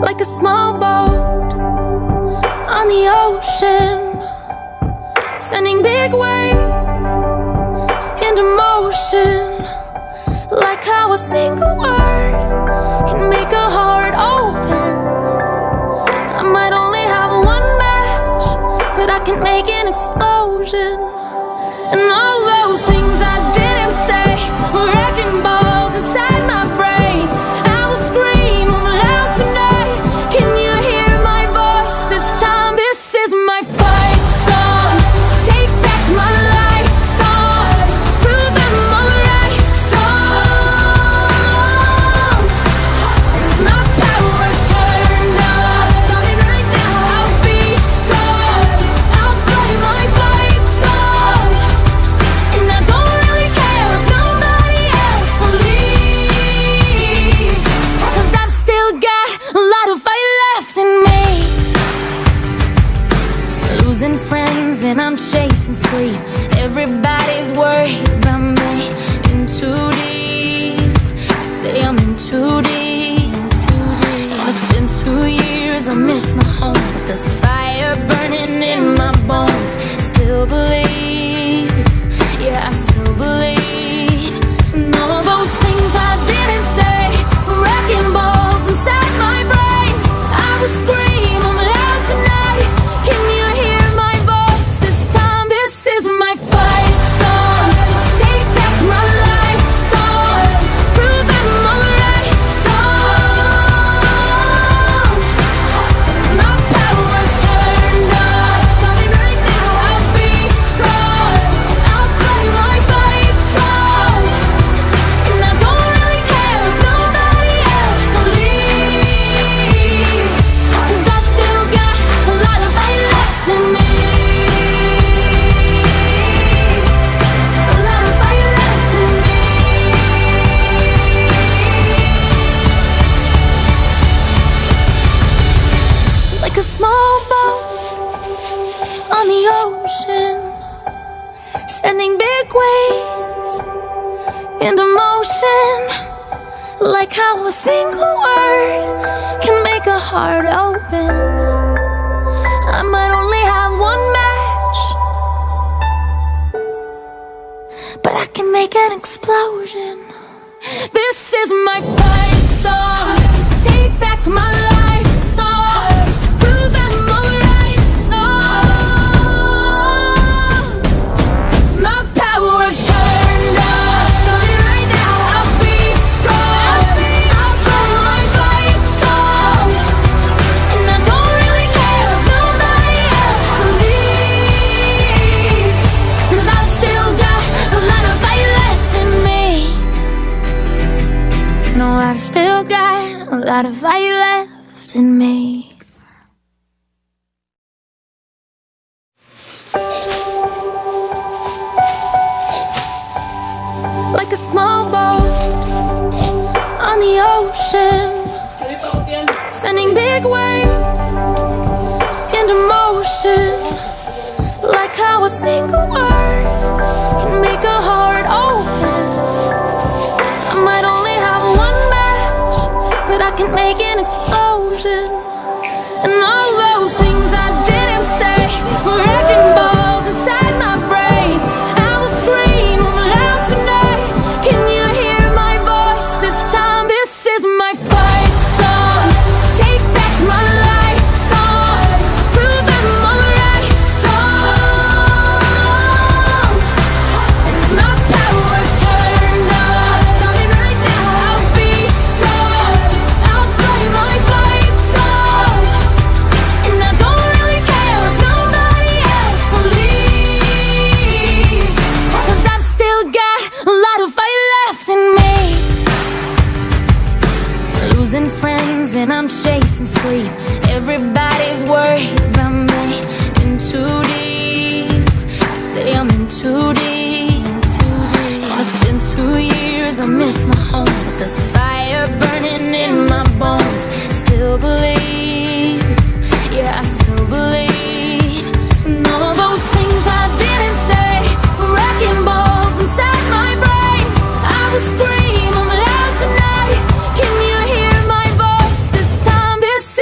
like a small boat on the ocean, sending big waves into motion, like how a single word can make a heart open. I might only have one match, but I can make an explosion. And all those things I didn't say were wrecking balls inside my brain. I will scream loud tonight. Can you hear my voice this time? This is my fight song. Take back my life song. Prove I'm alright song. My power's turned on. Starting right now. I'll be strong. I'll play my fight song. And I don't really care if nobody else believes, 'cause I've still got a lot of fight left in me. Losing friends and I'm chasing sleep. Everybody's worried about me. In too deep. Say I'm in too deep. And it's been 2 years, I miss my home, but there's a fire burning in my bones. Still believe, yeah, I still believe. And all those things I didn't say, wrecking balls inside my brain. I will scream loud tonight. Can you hear my voice this time? This is my fight song. Take back my life song. Prove I'm alright song. My power's turned on. Starting right now. I'll be strong. I'll play my fight song. And I don't really care if nobody else believes, 'cause I've still got a lot of fight left in me. A lot of fight left in me. Like a small boat on the ocean, sending big waves into motion, like how a single word can make a heart open. I might only have one match, but I can make an explosion. This is my fight song. Take back my life song. Prove I'm alright song. My power's turned on. Starting right now. I'll be strong. I'll play my fight song. And I don't really care if nobody else believes, 'cause I've still got a lot of fight left in me. No, I've still got a lot of fight left in me. Like a small boat on the ocean, sending big waves into motion, like how a single word can make a heart open. I might only have one match, but I can make an explosion. And all those things I didn't say were wrecking balls inside my brain. I will scream loud tonight. Can you hear my voice this time? This is my fight song. Take back my life song. Prove I'm alright song. My power's turned on. Starting right now. I'll be strong. I'll play my fight song. And I don't really care if nobody else believes, 'cause I've still got a lot of fight left in me. Losing friends and I'm chasing sleep. Everybody's worried about me. In too deep. Say I'm in too deep. And it's been 2 years, I miss my home, but there's a fire burning in my bones. Still believe, yeah, I still believe. And all those things I didn't say, wrecking balls inside my brain. I will scream loud tonight. Can you hear my voice this time? This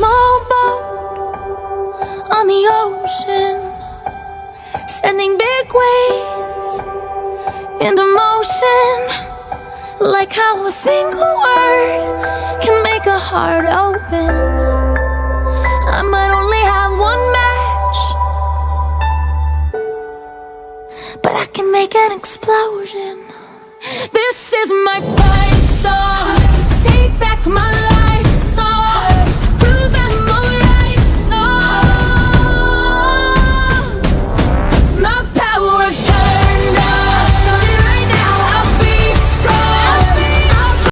small boat on the ocean, sending big waves into motion. Like how a single word can make a heart open. I might only have one match, but I can make an explosion. This is my fight song. Take back